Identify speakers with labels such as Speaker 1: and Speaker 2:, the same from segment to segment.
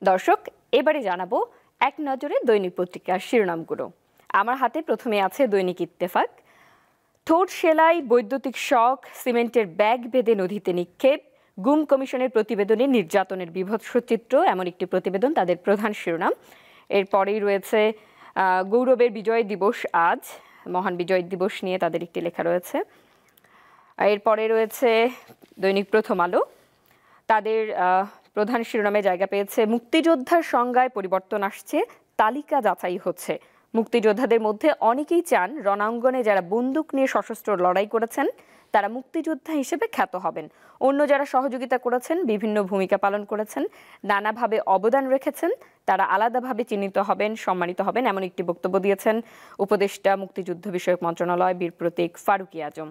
Speaker 1: দর্শক, এবারে জানাবো এক নজরে দৈনিক পত্রিকার শিরোনামগুলো। আমার হাতে প্রথমে আছে দৈনিক ইত্তেফাক। ঠোঁট সেলাই, বৈদ্যুতিক শক, সিমেন্টের ব্যাগ বেঁধে নদীতে নিক্ষেপ, গুম কমিশনের প্রতিবেদনে নির্যাতনের বীভৎস চিত্র, এমন একটি প্রতিবেদন তাদের প্রধান শিরোনাম। এরপরেই রয়েছে গৌরবের বিজয় দিবস আজ, মহান বিজয় দিবস নিয়ে তাদের একটি লেখা রয়েছে। এরপরে রয়েছে দৈনিক প্রথম আলো, তাদের প্রধান শিরোনামে জায়গা পেয়েছে মুক্তিযোদ্ধার সংজ্ঞায় পরিবর্তন আসছে, তালিকা যাচাই হচ্ছে। মুক্তিযোদ্ধাদের মধ্যে অনেকেই চান রণাঙ্গনে যারা বন্দুক নিয়ে সশস্ত্র লড়াই করেছেন তারা মুক্তিযোদ্ধা হিসেবে খ্যাত হবেন। অন্য যারা সহযোগিতা করেছেন, বিভিন্ন ভূমিকা পালন করেছেন, নানাভাবে অবদান রেখেছেন, তারা আলাদাভাবে চিহ্নিত হবেন, সম্মানিত হবেন, এমন একটি বক্তব্য দিয়েছেন উপদেষ্টা মুক্তিযুদ্ধ বিষয়ক মন্ত্রণালয় বীর প্রতীক ফারুকী আজম।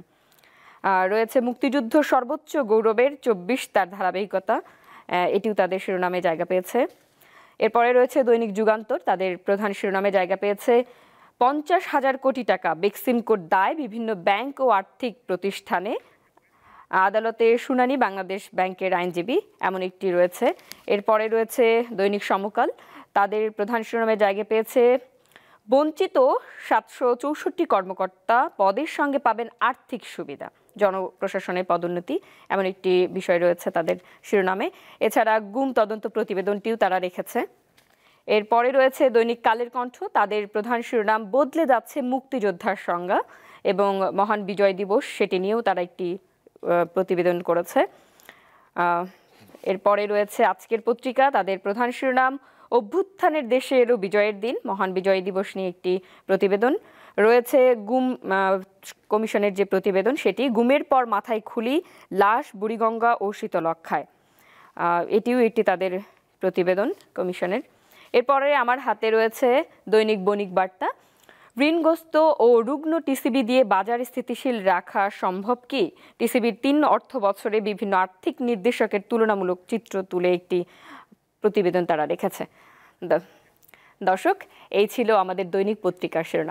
Speaker 1: রয়েছে মুক্তিযুদ্ধ সর্বোচ্চ গৌরবের 24 তার ধারাবাহিকতা, এটিও তাদের শিরোনামে জায়গা পেয়েছে। এরপরে রয়েছে দৈনিক যুগান্তর, তাদের প্রধান শিরোনামে জায়গা পেয়েছে 50,000 কোটি টাকা বেক্সিমকোর দায় বিভিন্ন ব্যাংক ও আর্থিক প্রতিষ্ঠানে, আদালতে শুনানি বাংলাদেশ ব্যাংকের আইনজীবী, এমন একটি রয়েছে। এরপরে রয়েছে দৈনিক সমকাল, তাদের প্রধান শিরোনামে জায়গা পেয়েছে বঞ্চিত 764 কর্মকর্তা পদের সঙ্গে পাবেন আর্থিক সুবিধা, জনপ্রশাসনের পদোন্নতি, এমন একটি বিষয় রয়েছে তাদের শিরোনামে। এছাড়া গুম তদন্ত প্রতিবেদনটিও তারা রেখেছে। এরপরে রয়েছে দৈনিক কালের কণ্ঠ, তাদের প্রধান শিরোনাম বদলে যাচ্ছে মুক্তিযোদ্ধার সংজ্ঞা এবং মহান বিজয় দিবস, সেটি নিয়েও তারা একটি প্রতিবেদন করেছে। এরপরে রয়েছে আজকের পত্রিকা, তাদের প্রধান শিরোনাম অভ্যুত্থানের দেশে এলো বিজয়ের দিন, মহান বিজয় দিবস নিয়ে একটি প্রতিবেদন রয়েছে। গুম কমিশনের যে প্রতিবেদন, সেটি গুমের পর মাথায় খুলি, লাশ বুড়িগঙ্গা ও শীতলক্ষায়, এটিও একটি তাদের প্রতিবেদন কমিশনের। এরপরে আমার হাতে রয়েছে দৈনিক বণিক বার্তা, ঋণগ্রস্ত ও রুগ্ন টিসিবি দিয়ে বাজার স্থিতিশীল রাখা সম্ভব কি? টিসিবির 3 অর্থ বছরে বিভিন্ন আর্থিক নির্দেশকের তুলনামূলক চিত্র তুলে একটি প্রতিবেদন তারা রেখেছে। দর্শক, এই ছিল আমাদের দৈনিক পত্রিকার শিরোনাম।